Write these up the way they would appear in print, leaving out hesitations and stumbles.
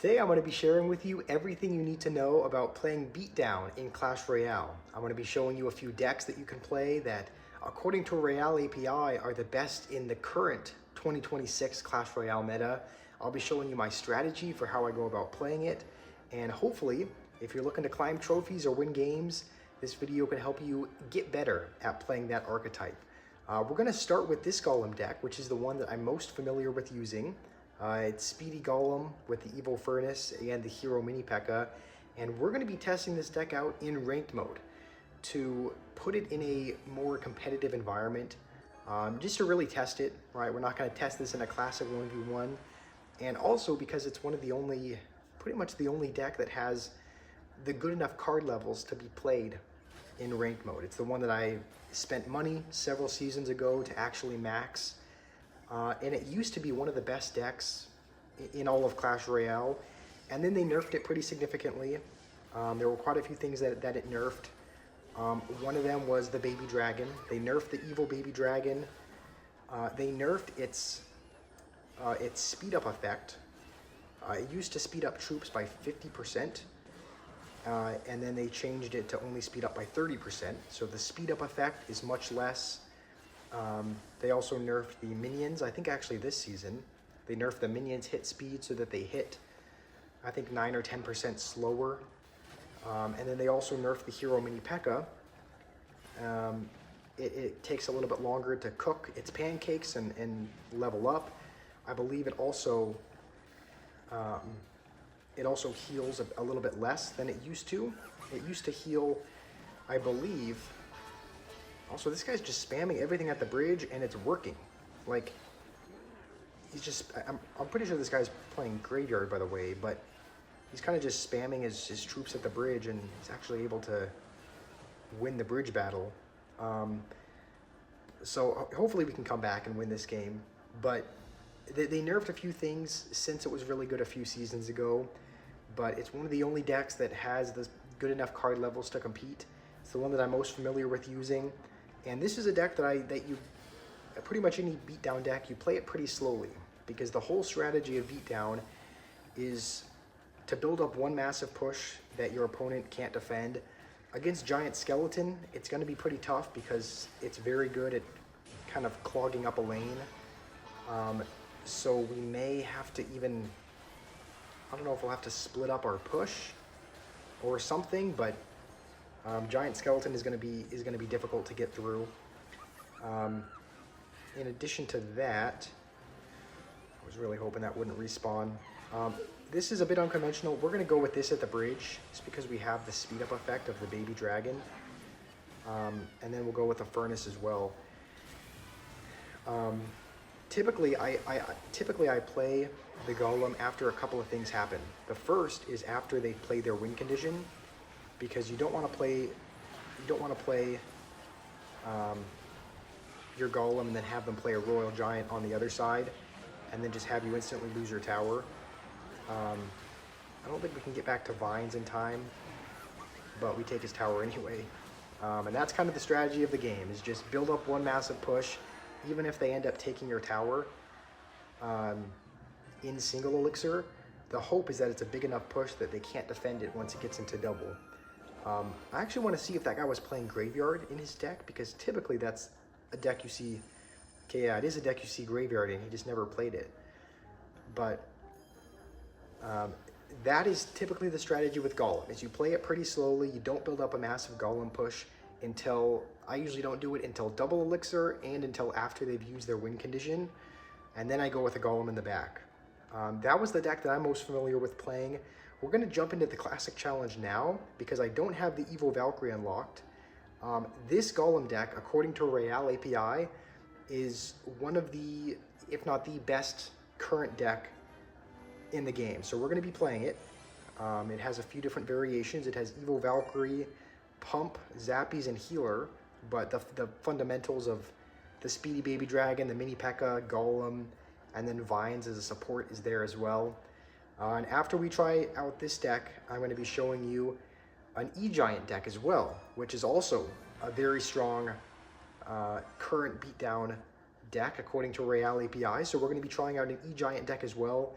Today I'm going to be sharing with you everything you need to know about playing Beatdown in Clash Royale. I'm going to be showing you a few decks that you can play that, according to Royale API, are the best in the current 2026 Clash Royale meta. I'll be showing you my strategy for how I go about playing it, and hopefully, if you're looking to climb trophies or win games, this video can help you get better at playing that archetype. We're going to start with this Golem deck, which is the one that I'm most familiar with using. It's Speedy Golem with the Evil Furnace and the Hero Mini P.E.K.K.A. And we're going to be testing this deck out in ranked mode to put it in a more competitive environment, just to really test it, right? We're not going to test this in a classic 1v1. And also because it's one of the only, pretty much the only deck that has the good enough card levels to be played in ranked mode. It's the one that I spent money several seasons ago to actually max. And it used to be one of the best decks in all of Clash Royale, and then they nerfed it pretty significantly. There were quite a few things that it nerfed. One of them was the Baby Dragon. They nerfed the Evil Baby Dragon. They nerfed its speed up effect. It used to speed up troops by 50%, and then they changed it to only speed up by 30%. So the speed up effect is much less. They also nerfed the minions. I think actually this season, they nerfed the minions hit speed so that they hit, I think 9 or 10% slower. And then they also nerfed the Hero Mini P.E.K.K.A. It takes a little bit longer to cook its pancakes and level up. I believe it also heals a little bit less than it used to. It used to heal, I believe. Also, this guy's just spamming everything at the bridge, and it's working. Like, he's just, I'm pretty sure this guy's playing Graveyard, by the way, but he's kind of just spamming his troops at the bridge, and he's actually able to win the bridge battle. So hopefully we can come back and win this game. But they nerfed a few things since it was really good a few seasons ago, but it's one of the only decks that has the good enough card levels to compete. It's the one that I'm most familiar with using. And this is a deck that you, pretty much any Beatdown deck, you play it pretty slowly, because the whole strategy of Beatdown is to build up one massive push that your opponent can't defend. Against Giant Skeleton, it's going to be pretty tough because it's very good at kind of clogging up a lane. So we may have to even, I don't know if we'll have to split up our push or something, but Giant Skeleton is going to be difficult to get through. In addition to that, I was really hoping that wouldn't respawn. This is a bit unconventional. We're going to go with this at the bridge, just because we have the speed up effect of the Baby Dragon, and then we'll go with the Furnace as well. Typically I play the Golem after a couple of things happen. The first is after they play their win condition, because you don't want to play your Golem and then have them play a Royal Giant on the other side, and then just have you instantly lose your tower. I don't think we can get back to Vines in time, but we take his tower anyway. And that's kind of the strategy of the game, is just build up one massive push, even if they end up taking your tower in single elixir. The hope is that it's a big enough push that they can't defend it once it gets into double. I actually want to see if that guy was playing Graveyard in his deck, because typically that's a deck you see. Okay, yeah, it is a deck you see Graveyard in. He just never played it. But that is typically the strategy with Golem, is you play it pretty slowly. You don't build up a massive Golem push until, I usually don't do it until double elixir and until after they've used their win condition. And then I go with a Golem in the back. That was the deck that I'm most familiar with playing. We're going to jump into the Classic Challenge now, because I don't have the Evil Valkyrie unlocked. This Golem deck, according to Royale API, is one of the, if not the best current deck in the game. So we're going to be playing it. It has a few different variations. It has Evil Valkyrie, Pump, Zappies, and Healer, but the fundamentals of the Speedy Baby Dragon, the Mini P.E.K.K.A, Golem, and then Vines as a support is there as well. And after we try out this deck, I'm going to be showing you an E-Giant deck as well, which is also a very strong current Beatdown deck according to Royale API. So we're going to be trying out an E-Giant deck as well.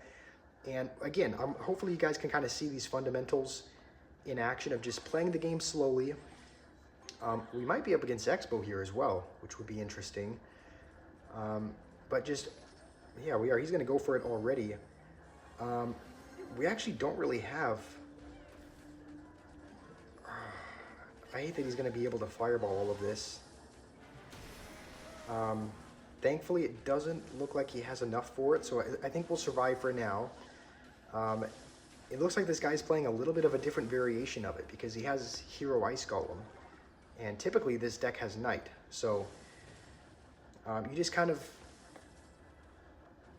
And again, hopefully you guys can kind of see these fundamentals in action of just playing the game slowly. We might be up against Expo here as well, which would be interesting. But just, yeah, we are. He's going to go for it already. We actually don't really have... I hate that he's going to be able to fireball all of this. Thankfully, it doesn't look like he has enough for it, so I think we'll survive for now. It looks like this guy's playing a little bit of a different variation of it because he has Hero Ice Golem, and typically this deck has Knight. So you just kind of...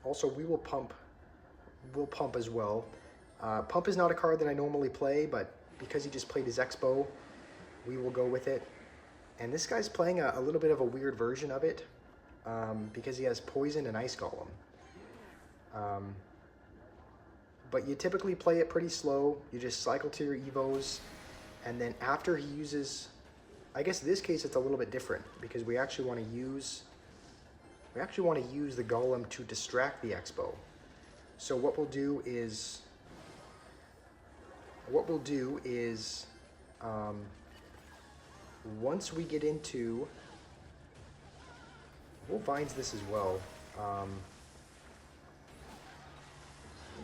Also, we'll pump as well. Pump is not a card that I normally play, but because he just played his Expo, we will go with it. And this guy's playing a little bit of a weird version of it because he has Poison and Ice Golem. But you typically play it pretty slow. You just cycle to your Evos, and then after he uses... I guess in this case it's a little bit different because we actually want to use the Golem to distract the Expo. So what we'll do is once we get into... We'll Vines this as well.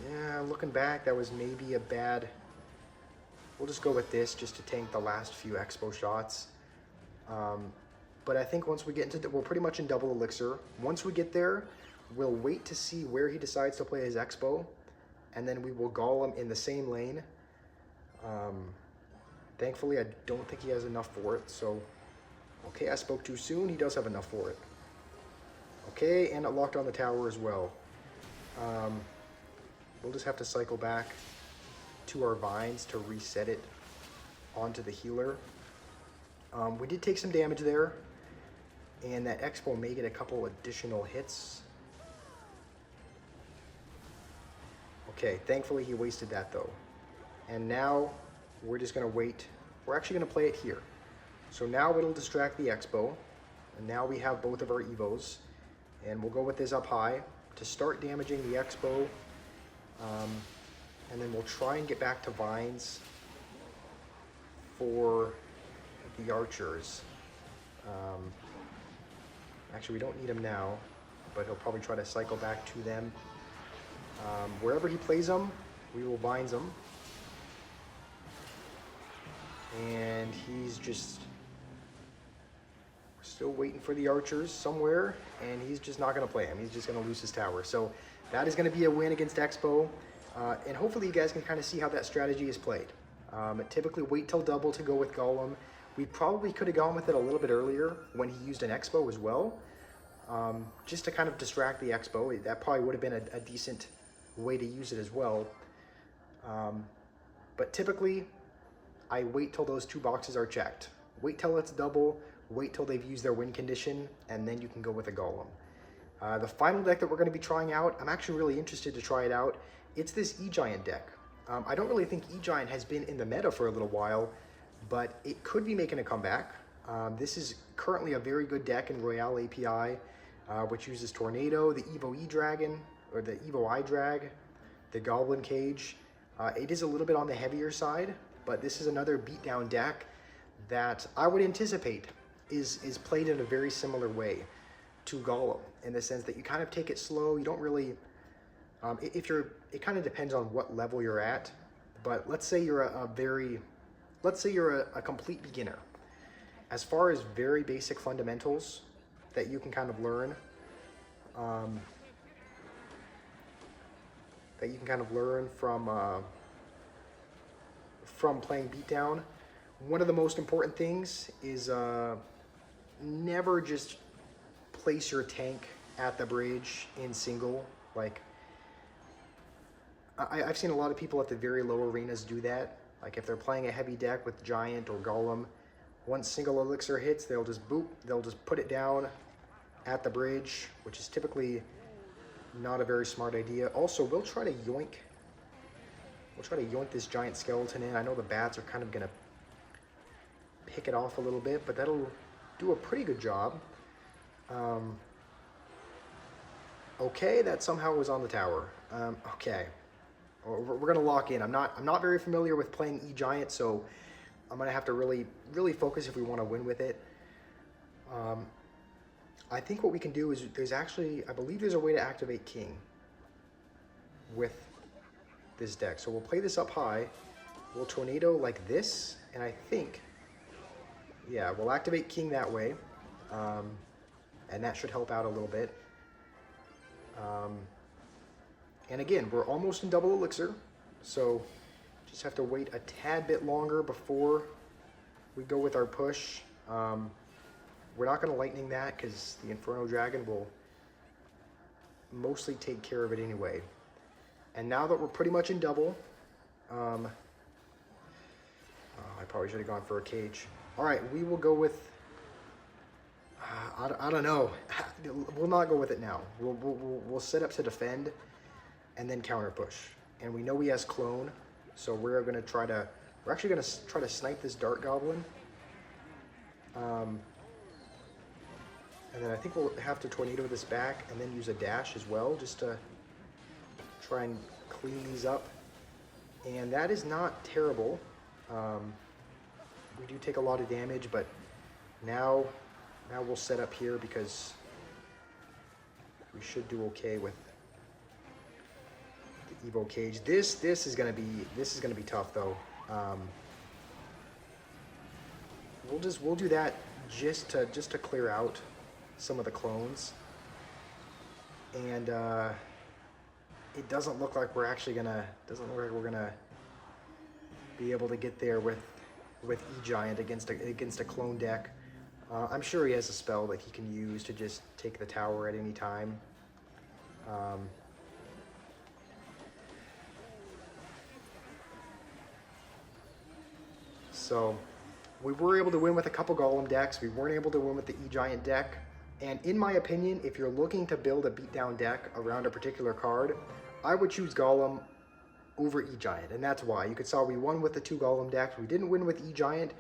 Yeah, looking back, that was maybe a bad... We'll just go with this just to tank the last few Expo shots. But I think once we get into... We're pretty much in double elixir. Once we get there, we'll wait to see where he decides to play his Expo, and then we will Golem in the same lane. Thankfully, I don't think he has enough for it, so... Okay, I spoke too soon. He does have enough for it. Okay, and it locked on the tower as well. We'll just have to cycle back to our Vines to reset it onto the healer. We did take some damage there, and that Expo may get a couple additional hits. Okay, thankfully he wasted that though. And now we're just gonna wait. We're actually gonna play it here. So now it'll distract the Expo, and now we have both of our Evos, and we'll go with this up high to start damaging the Expo, and then we'll try and get back to Vines for the archers. Actually, we don't need him now, but he'll probably try to cycle back to them. Wherever he plays them, we will Vines him. And he's just still waiting for the archers somewhere, and he's just not going to play him. He's just going to lose his tower. So that is going to be a win against Expo, and hopefully you guys can kind of see how that strategy is played. Typically wait till double to go with Golem. We probably could have gone with it a little bit earlier when he used an Expo as well, just to kind of distract the Expo. That probably would have been a decent way to use it as well. But typically, I wait till those two boxes are checked. Wait till it's double, wait till they've used their win condition, and then you can go with a Golem. The final deck that we're going to be trying out, I'm actually really interested to try it out. It's this E-Giant deck. I don't really think E-Giant has been in the meta for a little while, but it could be making a comeback. This is currently a very good deck in Royale API, which uses Tornado, the Evo E-Dragon, or the Evo I-Drag, the Goblin Cage. It is a little bit on the heavier side, but this is another beatdown deck that I would anticipate is played in a very similar way to Golem, in the sense that you kind of take it slow. You don't really, it kind of depends on what level you're at, but let's say you're a complete beginner. As far as very basic fundamentals that you can kind of learn, from playing Beatdown, one of the most important things is never just place your tank at the bridge in single. Like, I've seen a lot of people at the very low arenas do that. Like if they're playing a heavy deck with Giant or Golem, once single elixir hits, they'll just put it down at the bridge, which is typically not a very smart idea. Also, we'll try to yoink this Giant skeleton in. I know the bats are kind of gonna pick it off a little bit, but that'll do a pretty good job. Okay, that somehow was on the tower. Okay, we're gonna lock in. I'm not very familiar with playing E-Giant, so I'm gonna have to really focus if we want to win with it. I think what we can do is there's actually, I believe there's a way to activate King with this deck. So we'll play this up high. We'll tornado like this, and I think, yeah, we'll activate King that way, and that should help out a little bit. And again, we're almost in double elixir, so just have to wait a tad bit longer before we go with our push. We're not going to lightning that because the Inferno Dragon will mostly take care of it anyway. And now that we're pretty much in double, I probably should have gone for a cage. All right, we will go with, I don't know. We'll not go with it now. We'll set up to defend and then counter push. And we know he has clone, so we're actually going to try to snipe this Dart Goblin. And then I think we'll have to tornado this back and then use a dash as well, just to try and clean these up. And that is not terrible. We do take a lot of damage, but now we'll set up here because we should do okay with the Evo Cage. This is gonna be tough though. We'll do that just to clear out some of the clones, and it doesn't look like we're actually gonna be able to get there with E-Giant against a clone deck. I'm sure he has a spell that he can use to just take the tower at any time. So we were able to win with a couple Golem decks. We weren't able to win with the E-Giant deck. And in my opinion, if you're looking to build a beatdown deck around a particular card, I would choose Golem over E-Giant, and that's why. You could saw we won with the 2 Golem decks. We didn't win with E-Giant.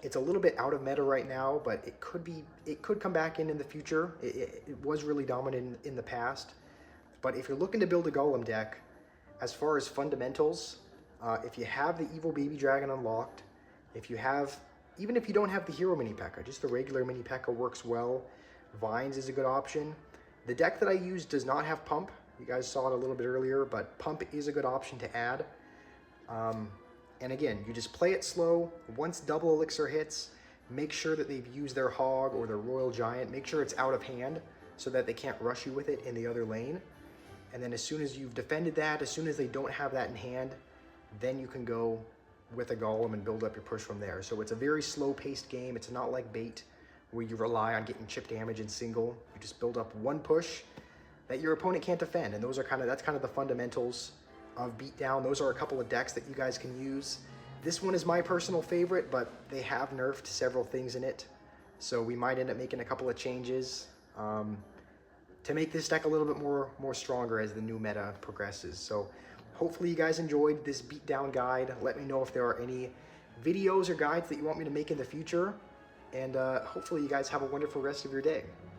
It's a little bit out of meta right now, but it could come back in the future. It was really dominant in the past. But if you're looking to build a Golem deck, as far as fundamentals, if you have the Evil Baby Dragon unlocked, even if you don't have the Hero Mini P.E.K.K.A, just the regular Mini P.E.K.K.A works well. Vines is a good option. The deck that I use does not have Pump. You guys saw it a little bit earlier, but Pump is a good option to add. And again, you just play it slow. Once double elixir hits, make sure that they've used their Hog or their Royal Giant. Make sure it's out of hand so that they can't rush you with it in the other lane. And then as soon as you've defended that, as soon as they don't have that in hand, then you can go with a Golem and build up your push from there. So it's a very slow-paced game. It's not like Bait, where you rely on getting chip damage in single. You just build up one push that your opponent can't defend, and that's kind of the fundamentals of Beatdown. Those are a couple of decks that you guys can use. This one is my personal favorite, but they have nerfed several things in it, so we might end up making a couple of changes to make this deck a little bit more stronger as the new meta progresses. So hopefully you guys enjoyed this Beatdown guide. Let me know if there are any videos or guides that you want me to make in the future, and hopefully you guys have a wonderful rest of your day.